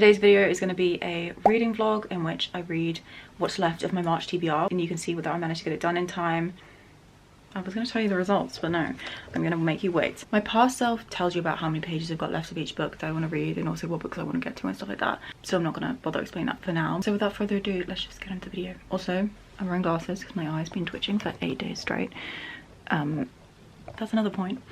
Today's video is going to be a reading vlog in which I read what's left of my March TBR and you can see whether I managed to get it done in time. I was going to tell you the results, but no, I'm going to make you wait. My past self tells you about how many pages I've got left of each book that I want to read and also what books I want to get to and stuff like that. So I'm not going to bother explaining that for now. So without further ado, let's just get into the video. Also, I'm wearing glasses because my eye's been twitching for 8 days straight. That's another point.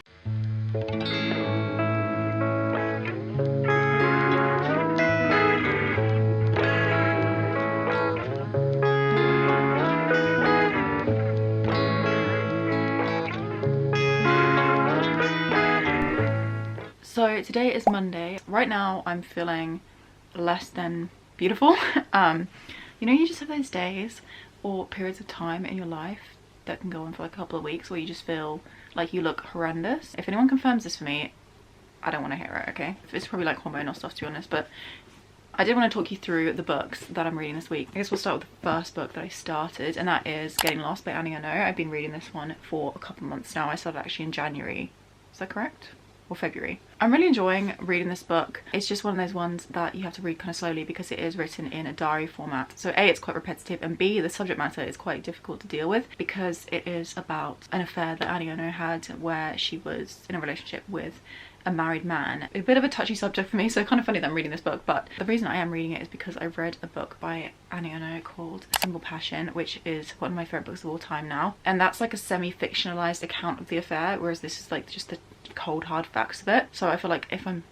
So today is Monday. Right now I'm feeling less than beautiful. You know, you just have those days or periods of time in your life that can go on for like a couple of weeks where you just feel like you look horrendous. If anyone confirms this for me, I don't want to hear it, okay? It's probably like hormonal stuff, to be honest, but I did want to talk you through the books that I'm reading this week. I guess we'll start with the first book that I started, and that is Getting Lost by ernaux. I've been reading this one for a couple of months now. I started actually in January. Is that correct? Or February. I'm really enjoying reading this book. It's just one of those ones that you have to read kind of slowly because it is written in a diary format. So A, it's quite repetitive, and B, the subject matter is quite difficult to deal with because it is about an affair that ernaux had where she was in a relationship with a married man. A bit of a touchy subject for me, so kind of funny that I'm reading this book, but the reason I am reading it is because I read a book by ernaux called Simple Passion, which is one of my favorite books of all time now, and that's like a semi-fictionalized account of the affair, whereas this is like just the cold hard facts of it. So I feel like if I'm,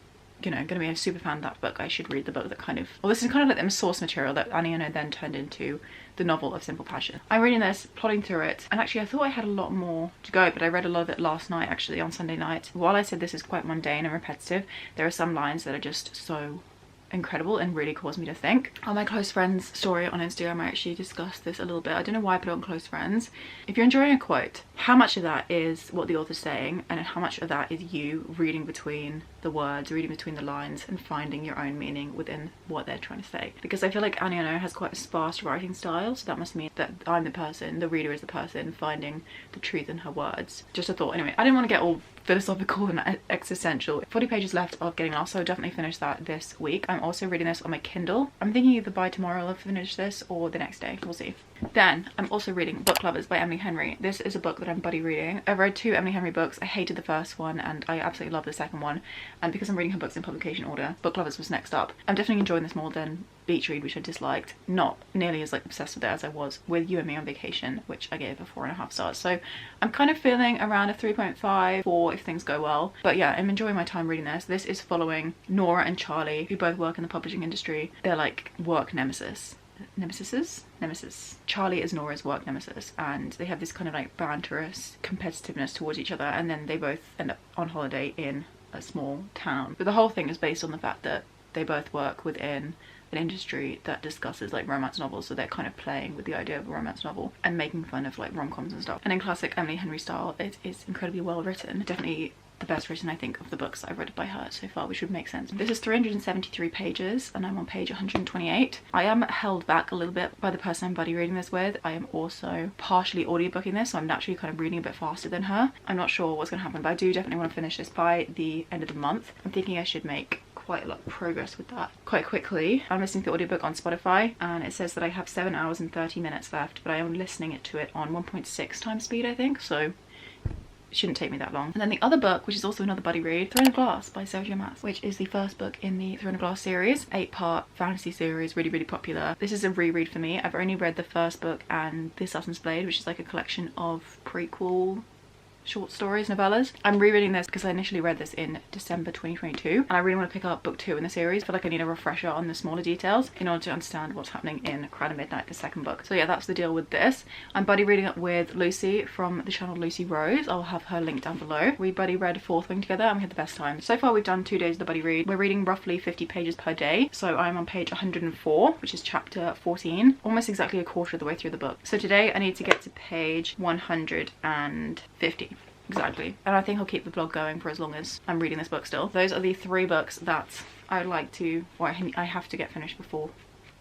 you know, gonna be a super fan of that book, I should read the book that kind of, well, this is kind of like the source material that ernaux then turned into the novel of Simple Passion. I'm reading this, plotting through it, and actually I thought I had a lot more to go, but I read a lot of it last night, actually on Sunday night. While I said this is quite mundane and repetitive, there are some lines that are just so incredible and really caused me to think. On my close friends story on Instagram, I actually discussed this a little bit. I don't know why I put it on close friends. If you're enjoying a quote, how much of that is what the author's saying and how much of that is you reading between the words, reading between the lines and finding your own meaning within what they're trying to say? Because I feel like ernaux has quite a sparse writing style, so that must mean that I'm the person, the reader is the person finding the truth in her words. Just a thought. Anyway, I didn't want to get all philosophical and existential. 40 pages left of Getting Lost, so I'll definitely finish that this week. I'm also reading this on my Kindle. I'm thinking either by tomorrow I'll finish this or the next day, we'll see. Then I'm also reading Book Lovers by Emily Henry. This is a book that I'm buddy reading. I've read 2 Emily Henry books. I hated the first one and I absolutely love the second one, and because I'm reading her books in publication order, Book Lovers was next up. I'm definitely enjoying this more than Beach Read, which I disliked. Not nearly as like obsessed with it as I was with You and Me on Vacation, which I gave a 4.5 stars. So I'm kind of feeling around a 3.5 4 if things go well. But yeah, I'm enjoying my time reading this. This is following Nora and Charlie, who both work in the publishing industry. They're like work nemesis. Nemesis. Charlie is Nora's work nemesis, and they have this kind of like banterous competitiveness towards each other, and then they both end up on holiday in a small town. But the whole thing is based on the fact that they both work within an industry that discusses like romance novels, so they're kind of playing with the idea of a romance novel and making fun of like rom-coms and stuff. And in classic Emily Henry style, it is incredibly well written. Definitely the best written, I think, of the books I've read by her so far, which would make sense. This is 373 pages and I'm on page 128. I am held back a little bit by the person I'm buddy reading this with. I am also partially audiobooking this, so I'm naturally kind of reading a bit faster than her. I'm not sure what's going to happen, but I do definitely want to finish this by the end of the month. I'm thinking I should make quite a lot of progress with that quite quickly. I'm listening to the audiobook on Spotify and it says that I have 7 hours and 30 minutes left, but I am listening to it on 1.6 times speed, I think, so it shouldn't take me that long. And then the other book, which is also another buddy read, Throne of Glass by Maas, which is the first book in the Throne of Glass series, 8-part fantasy series, really popular. This is a reread for me. I've only read the first book and The Assassin's Blade, which is like a collection of prequel short stories, novellas. I'm rereading this because I initially read this in December 2022 and I really want to pick up book 2 in the series. I feel like I need a refresher on the smaller details in order to understand what's happening in Crown of Midnight, the second book. So yeah, that's the deal with this. I'm buddy reading it with Lucy from the channel Lucy Rose. I'll have her link down below. We buddy read Fourth Wing together and we had the best time. So far we've done 2 days of the buddy read. We're reading roughly 50 pages per day, so I'm on page 104, which is chapter 14, almost exactly a quarter of the way through the book. So today I need to get to page 150. Exactly. And I think I'll keep the vlog going for as long as I'm reading this book still. Those are the 3 books that I'd like to, or I have to get finished before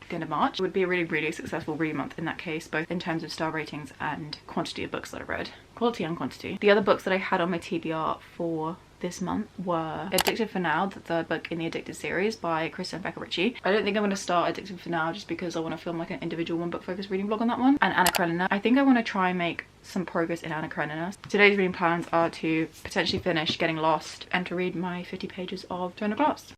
the end of March. It would be a really successful reading month in that case, both in terms of star ratings and quantity of books that I read. Quality and quantity. The other books that I had on my TBR for this month were Addicted for Now, the third book in the Addicted series by Krista and Becca Ritchie. I don't think I'm going to start Addicted for Now just because I want to film like an individual one book focused reading vlog on that one. And Anna Karenina. I think I want to try and make some progress in Anna Karenina. Today's reading plans are to potentially finish Getting Lost and to read my 50 pages of Turn of Glass.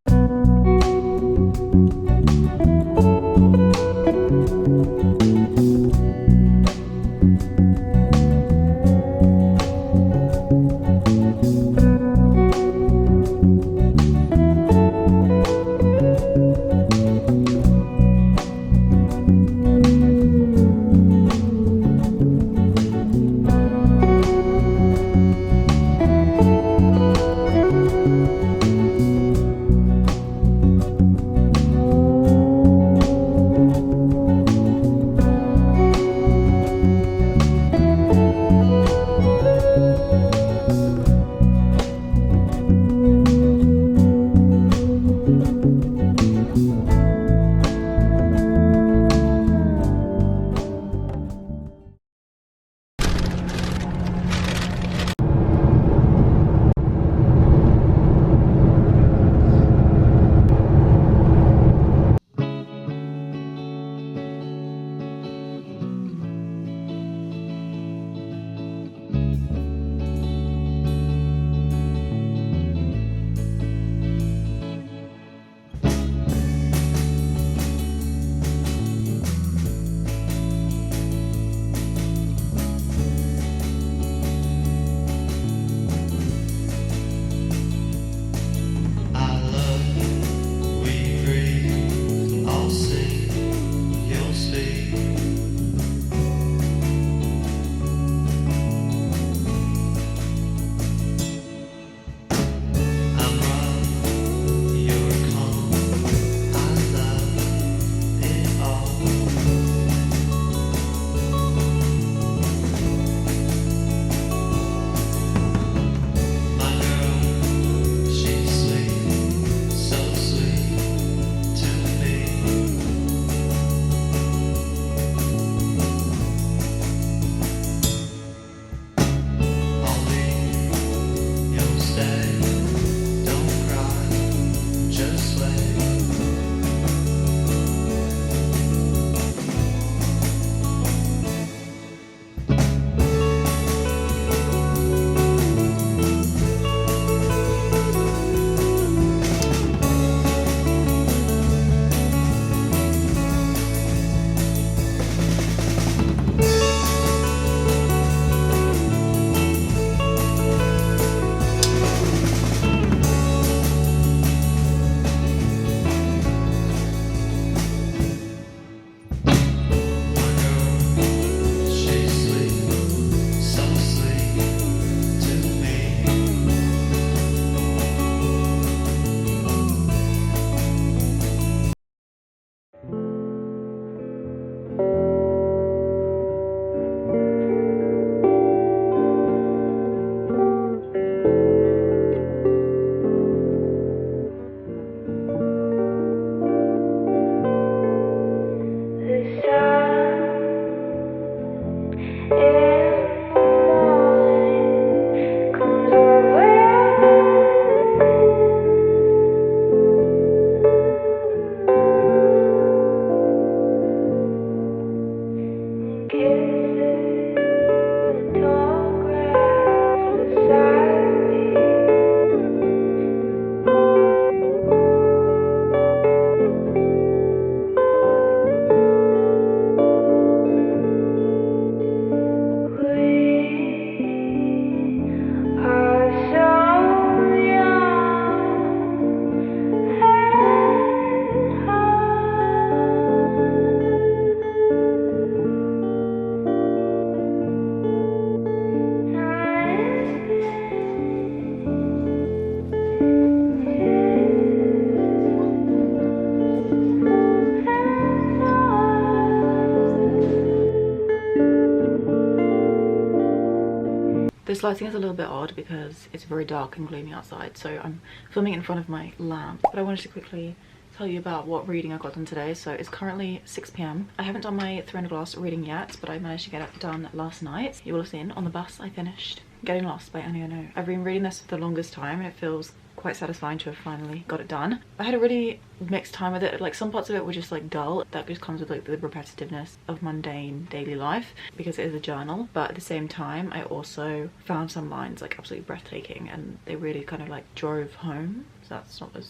This lighting is a little bit odd because it's very dark and gloomy outside, so I'm filming in front of my lamp. But I wanted to quickly tell you about what reading I got done today. So it's currently 6 p.m. I haven't done my Throne of Glass reading yet, but I managed to get it done last night. You will have seen on the bus I finished Getting Lost by Annie Ernaux. I've been reading this for the longest time and it feels quite satisfying to have finally got it done. I had a really mixed time with it. Like some parts of it were just like dull. That just comes with like the repetitiveness of mundane daily life because it is a journal. But at the same time, I also found some lines like absolutely breathtaking and they really kind of like drove home. So that's not the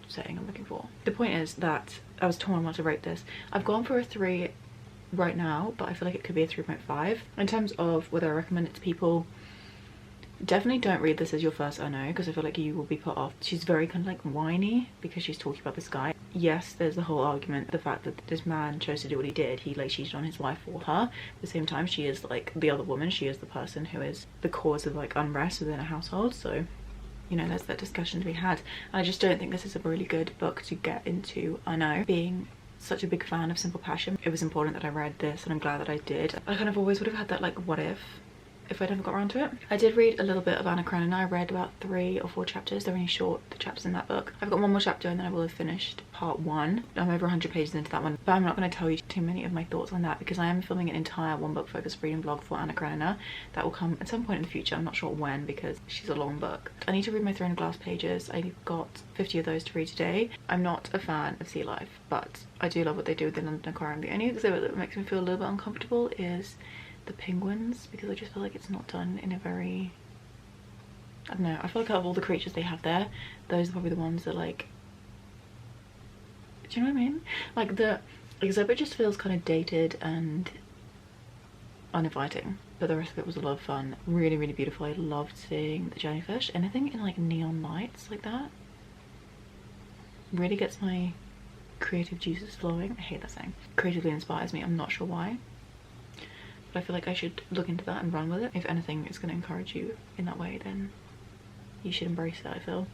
saying I'm looking for. The point is that I was torn on what to rate this. I've gone for a 3 right now, but I feel like it could be a 3.5. In terms of whether I recommend it to people, definitely don't read this as your first ernaux because I feel like you will be put off. She's very kind of like whiny because she's talking about this guy. Yes, there's the whole argument, the fact that this man chose to do what he did. He like cheated on his wife for her. At the same time, she is like the other woman. She is the person who is the cause of like unrest within a household. So, you know, there's that discussion to be had. And I just don't think this is a really good book to get into. I know, being such a big fan of Simple Passion, it was important that I read this and I'm glad that I did. I kind of always would have had that like what if I'd never got around to it. I did read a little bit of Anna Karenina. I read about 3 or 4 chapters. They're only short, the chapters in that book. I've got one more chapter and then I will have finished part 1. I'm over 100 pages into that one, but I'm not going to tell you too many of my thoughts on that because I am filming an entire one book focused reading vlog for Anna Karenina. That will come at some point in the future. I'm not sure when because she's a long book. I need to read my Throne of Glass pages. I got 50 of those to read today. I'm not a fan of sea life, but I do love what they do with the London Aquarium. The only exhibit that makes me feel a little bit uncomfortable is the penguins because I just feel like it's not done in a very, I don't know, I feel like out of all the creatures they have there, those are probably the ones that like, do you know what I mean? Like the exhibit just feels kind of dated and uninviting, but the rest of it was a lot of fun. Really, really beautiful. I loved seeing the jellyfish. Anything in like neon lights like that really gets my creative juices flowing. I hate that saying. Creatively inspires me. I'm not sure why. But I feel like I should look into that and run with it. If anything is going to encourage you in that way, then you should embrace it, I feel.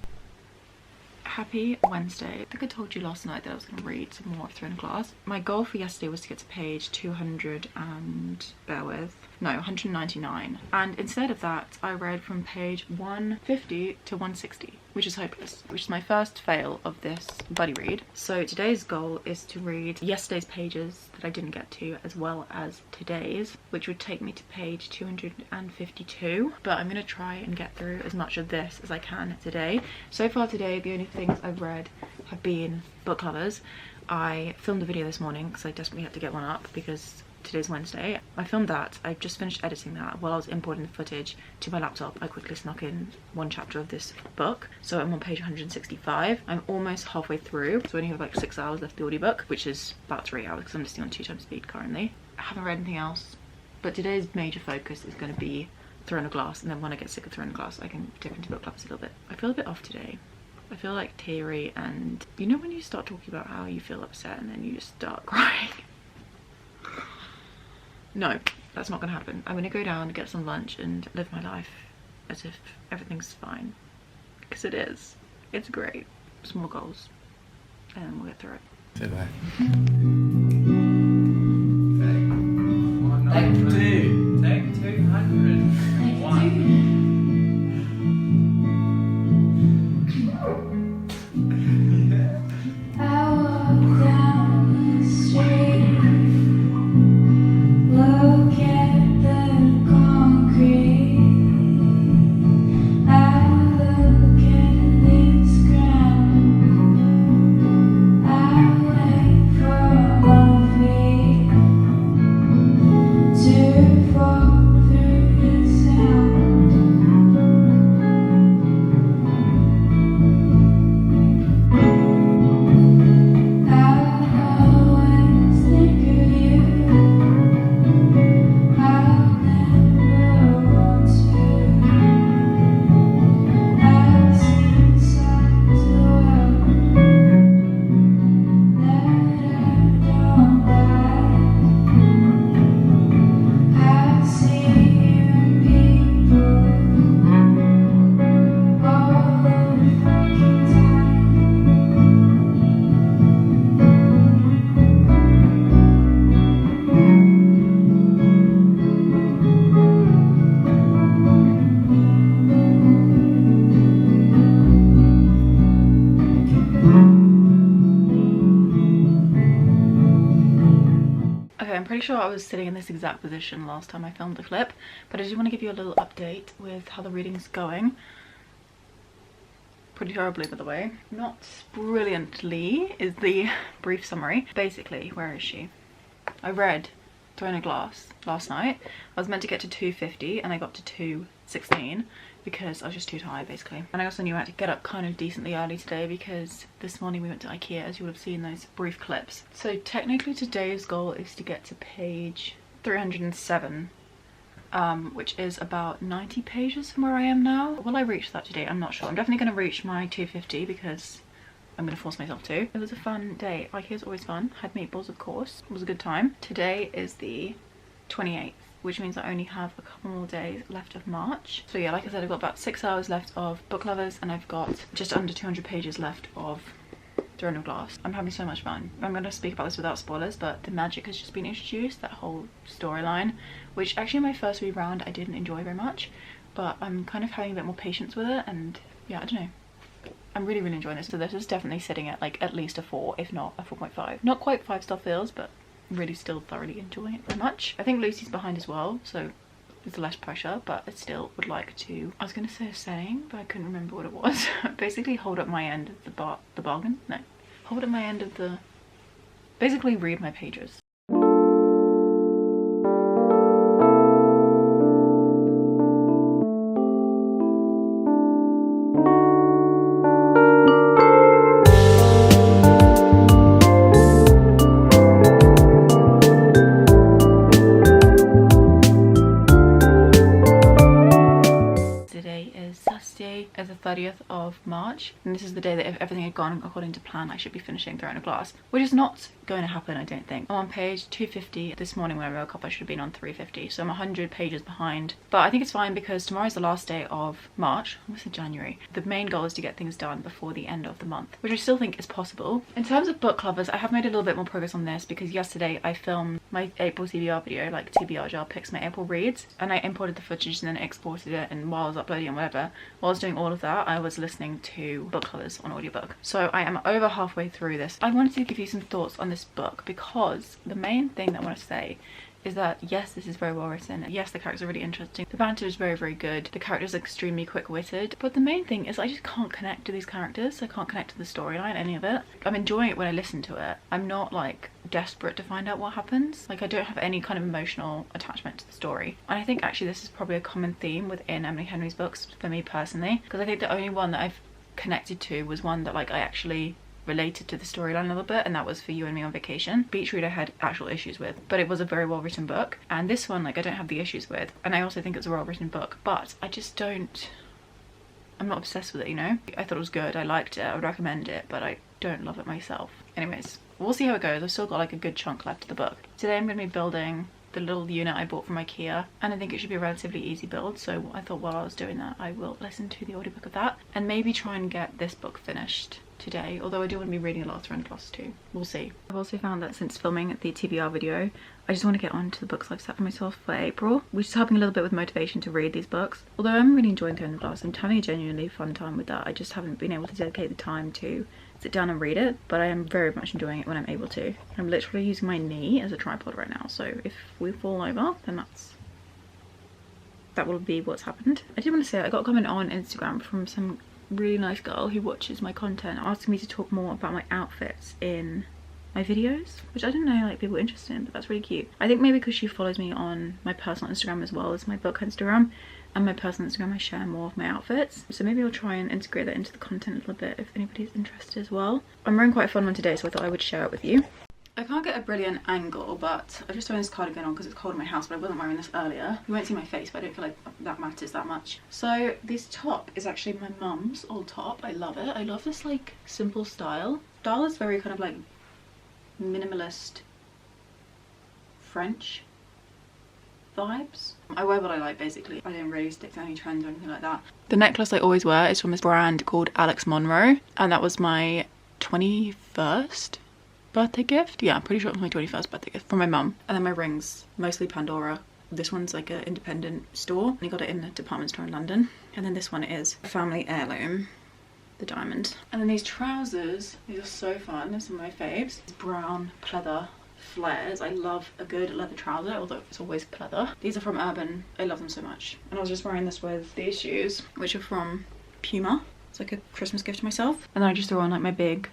Happy Wednesday. I think I told you last night that I was going to read some more of Throne of Glass. My goal for yesterday was to get to page 200 and bear with, no, 199. And instead of that, I read from page 150 to 160, which is hopeless, which is my first fail of this buddy read. So today's goal is to read yesterday's pages that I didn't get to as well as today's, which would take me to page 252. But I'm going to try and get through as much of this as I can today. So far today, the only things I've read have been book covers. I filmed a video this morning because I desperately had to get one up because today's Wednesday. I filmed that. I just finished editing that. While I was importing the footage to my laptop, I quickly snuck in one chapter of this book. So I'm on page 165. I'm almost halfway through, so I only have like 6 hours left of the audiobook, which is about 3 hours because I'm listening on 2 times speed currently. I haven't read anything else, but today's major focus is going to be Throne of Glass, and then when I get sick of Throne of Glass, I can dip into book clubs a little bit. I feel a bit off today. I feel like teary, and you know when you start talking about how you feel upset and then you just start crying? No, that's not gonna happen. I'm gonna go down, get some lunch and live my life as if everything's fine, because it is. It's great. Small goals, and then we'll get through it. Say bye. Take 2. Take 200. 1. To sure I was sitting in this exact position last time I filmed the clip, but I just want to give you a little update with how the reading's going. Pretty terribly, by the way. Not brilliantly is the brief summary. Basically, where is she? I read Throne of Glass last night. I was meant to get to 250 and I got to 216 because I was just too tired basically. And I also knew I had to get up kind of decently early today because this morning we went to IKEA, as you would have seen those brief clips. So technically today's goal is to get to page 307, which is about 90 pages from where I am now. Will I reach that today? I'm not sure. I'm definitely going to reach my 250 because I'm going to force myself to. It was a fun day. IKEA's always fun. Had meatballs, of course. It was a good time. Today is the 28th, which means I only have a couple more days left of March. So yeah, like I said, I've got about 6 hours left of Book Lovers and I've got just under 200 pages left of Throne of Glass. I'm having so much fun. I'm going to speak about this without spoilers, but the magic has just been introduced, that whole storyline, which actually my first read round I didn't enjoy very much, but I'm kind of having a bit more patience with it, and yeah, I don't know. I'm really enjoying this. So this is definitely sitting at like at least a 4, if not a 4.5. Not quite 5-star feels, but really still thoroughly enjoying it very much. I think Lucy's behind as well, so it's less pressure, but I still would like to, I was going to say a saying, but I couldn't remember what it was. Basically hold up my end of the bargain? No. Hold up my end of the, basically read my pages. Is the 30th of March, and this is the day that if everything had gone according to plan I should be finishing Throne of Glass, which is not going to happen, I don't think. I'm on page 250. This morning when I woke up I should have been on 350, so I'm 100 pages behind, but I think it's fine because tomorrow's the last day of March. I almost said January. The main goal is to get things done before the end of the month, which I still think is possible. In terms of book lovers, I have made a little bit more progress on this because yesterday I filmed my April TBR video, like TBR jar picks my April reads, and I imported the footage and then exported it, and while I was uploading and whatever, while I was doing all of that I was listening to book lovers on audiobook. So I am over halfway through this. I wanted to give you some thoughts on this book because the main thing that I want to say is that yes, this is very well written. Yes, the characters are really interesting. The banter is very good. The characters are extremely quick-witted. But the main thing is I just can't connect to these characters. I can't connect to the storyline, any of it. I'm enjoying it when I listen to it. I'm not like desperate to find out what happens. Like I don't have any kind of emotional attachment to the story. And I think actually this is probably a common theme within Emily Henry's books for me personally. Because I think the only one that I've connected to was one that like I actually related to the storyline a little bit, and that was For You and Me on Vacation. Beach Read I had actual issues with, but it was a very well written book, and this one like I don't have the issues with, and I also think it's a well written book, but I just don't, I'm not obsessed with it, you know? I thought it was good, I liked it, I would recommend it, but I don't love it myself. Anyways, we'll see how it goes. I've still got like a good chunk left of the book. Today I'm going to be building the little unit I bought from IKEA, and I think it should be a relatively easy build, so I thought while I was doing that I will listen to the audiobook of that and maybe try and get this book finished today, although I do want to be reading a lot of Throne of Glass too. We'll see. I've also found that since filming the TBR video I just want to get on to the books I've set for myself for April, which is helping a little bit with motivation to read these books. Although I'm really enjoying Throne of Glass, I'm having a genuinely fun time with that. I just haven't been able to dedicate the time to sit down and read it, but I am very much enjoying it when I'm able to. I'm literally using my knee as a tripod right now, so if we fall over then that will be what's happened. I did want to say I got a comment on Instagram from some really nice girl who watches my content asking me to talk more about my outfits in my videos, which I didn't know like people were interested in, but that's really cute. I think maybe because she follows me on my personal Instagram as well as my book Instagram, and my personal Instagram I share more of my outfits, so maybe I'll try and integrate that into the content a little bit if anybody's interested as well. I'm wearing quite a fun one today, so I thought I would share it with you. I can't get a brilliant angle, but I've just thrown this cardigan on because it's cold in my house, but I wasn't wearing this earlier. You won't see my face, but I don't feel like that matters that much. So this top is actually my mum's old top. I love it. I love this like simple style. Style is very kind of like minimalist French vibes. I wear what I like basically. I don't really stick to any trends or anything like that. The necklace I always wear is from this brand called Alex Monroe, and that was my 21st birthday gift. Yeah, I'm pretty sure it was my 21st birthday gift from my mum. And then my rings, mostly Pandora. This one's like an independent store. I got it in a department store in London. And then this one is a family heirloom, the diamond. And then these trousers, these are so fun. They're some of my faves. It's brown pleather flares. I love a good leather trouser, although it's always pleather. These are from Urban. I love them so much. And I was just wearing this with these shoes, which are from Puma. It's like a Christmas gift to myself. And then I just throw on like my big,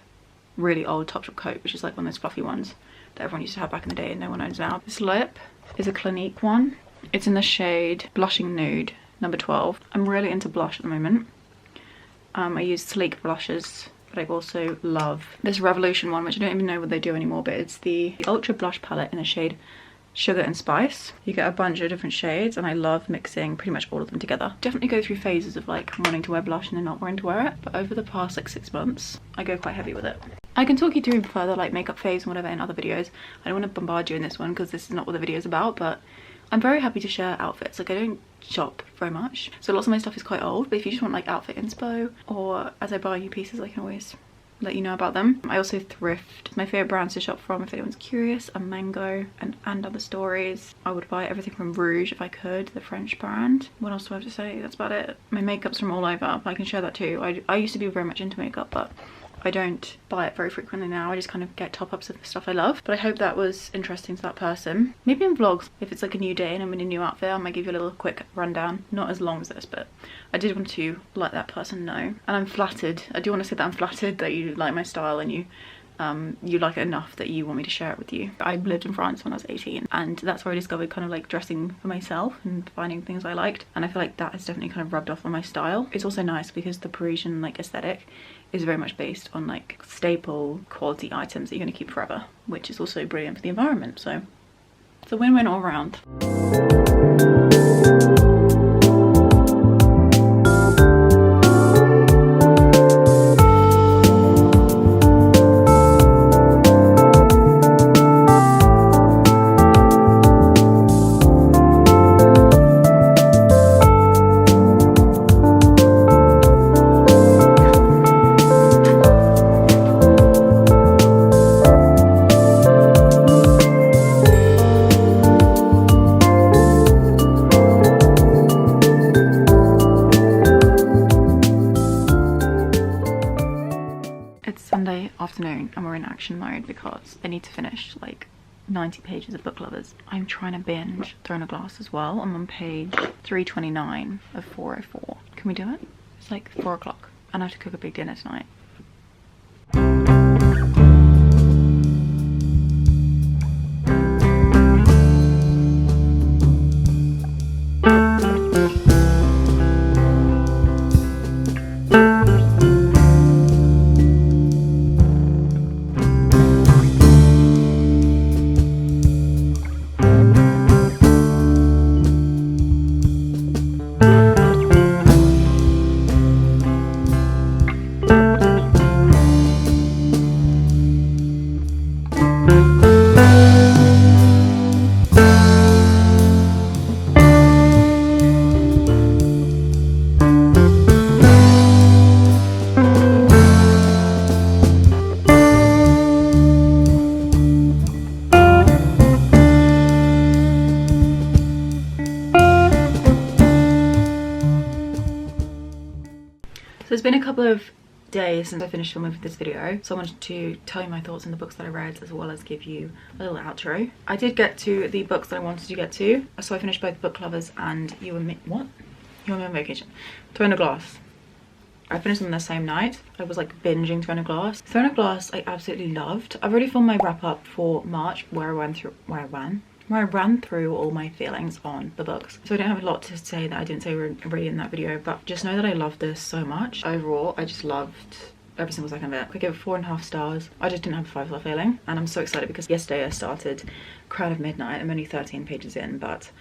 really old Topshop coat, which is like one of those fluffy ones that everyone used to have back in the day and no one owns now. This lip is a Clinique one. It's in the shade Blushing Nude, number 12. I'm really into blush at the moment. I use sleek blushes, but I also love this Revolution one, which I don't even know what they do anymore, but it's the Ultra Blush palette in the shade Sugar and Spice. You get a bunch of different shades and I love mixing pretty much all of them together. Definitely go through phases of like wanting to wear blush and then not wanting to wear it, but over the past like 6 months I go quite heavy with it. I can talk you through further like makeup phase and whatever in other videos. I don't want to bombard you in this one because this is not what the video is about, but I'm very happy to share outfits. Like I don't shop very much, so lots of my stuff is quite old, but if you just want like outfit inspo, or as I buy new pieces I can always let you know about them. I also thrift. My favorite brands to shop from, if anyone's curious, are Mango and Other Stories. I would buy everything from Rouge if I could, the French brand. What else do I have to say? That's about it. My makeup's from all over. I can share that too. I used to be very much into makeup, but I don't buy it very frequently now. I just kind of get top-ups of the stuff I love. But I hope that was interesting to that person. Maybe in vlogs, if it's like a new day and I'm in a new outfit, I might give you a little quick rundown. Not as long as this, but I did want to let that person know. And I'm flattered. I do want to say that I'm flattered that you like my style and you like it enough that you want me to share it with you. I lived in France when I was 18 and that's where I discovered kind of like dressing for myself and finding things I liked, and I feel like that has definitely kind of rubbed off on my style. It's also nice because the Parisian like aesthetic is very much based on like staple quality items that you're going to keep forever, which is also brilliant for the environment, so it's a win-win all around. Afternoon and we're in action mode because I need to finish like 90 pages of Book Lovers. I'm trying to binge Throne of Glass as well. I'm on page 329 of 404. Can we do it? It's like 4 o'clock and I have to cook a big dinner tonight. So it's been a couple of days since I finished filming this video, so I wanted to tell you my thoughts on the books that I read as well as give you a little outro. I did get to the books that I wanted to get to, so I finished both Book Lovers and You and Me. What? You and Me on Vacation. Throne of Glass. I finished them the same night. I was like binging Throne of Glass. Throne of Glass I absolutely loved. I've already filmed my wrap up for March where I ran through all my feelings on the books. So I don't have a lot to say that I didn't say already in that video, but just know that I love this so much. Overall, I just loved every single second of it. I gave it 4.5 stars. I just didn't have a 5-star feeling. And I'm so excited because yesterday I started Crown of Midnight. I'm only 13 pages in, but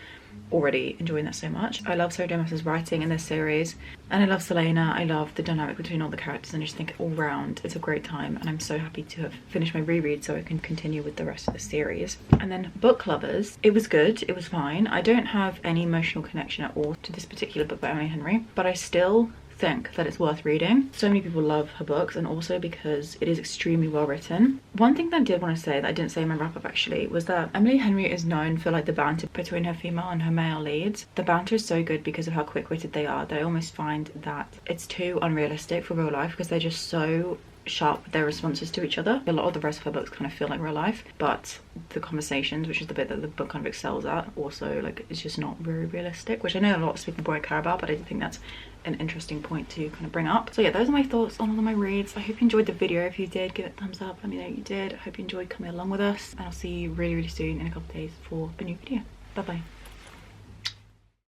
already enjoying that so much. I love Sarah J Maas's writing in this series, and I love Selena. I love the dynamic between all the characters, and I just think all round it's a great time, and I'm so happy to have finished my reread so I can continue with the rest of the series. And then Book Lovers, it was good, it was fine. I don't have any emotional connection at all to this particular book by Emily Henry, but I still think that it's worth reading. So many people love her books, and also because it is extremely well written. One thing that I did want to say that I didn't say in my wrap up actually was that Emily Henry is known for like the banter between her female and her male leads. The banter is so good because of how quick-witted they are that I almost find that it's too unrealistic for real life because they're just so sharp their responses to each other. A lot of the rest of her books kind of feel like real life, but the conversations, which is the bit that the book kind of excels at, also like it's just not very realistic, which I know a lot of people won't care about, but I think that's an interesting point to kind of bring up. So yeah, those are my thoughts on all of my reads. I hope you enjoyed the video. If you did, give it a thumbs up, let me know you did. I hope you enjoyed coming along with us, and I'll see you really soon in a couple of days for a new video. Bye bye.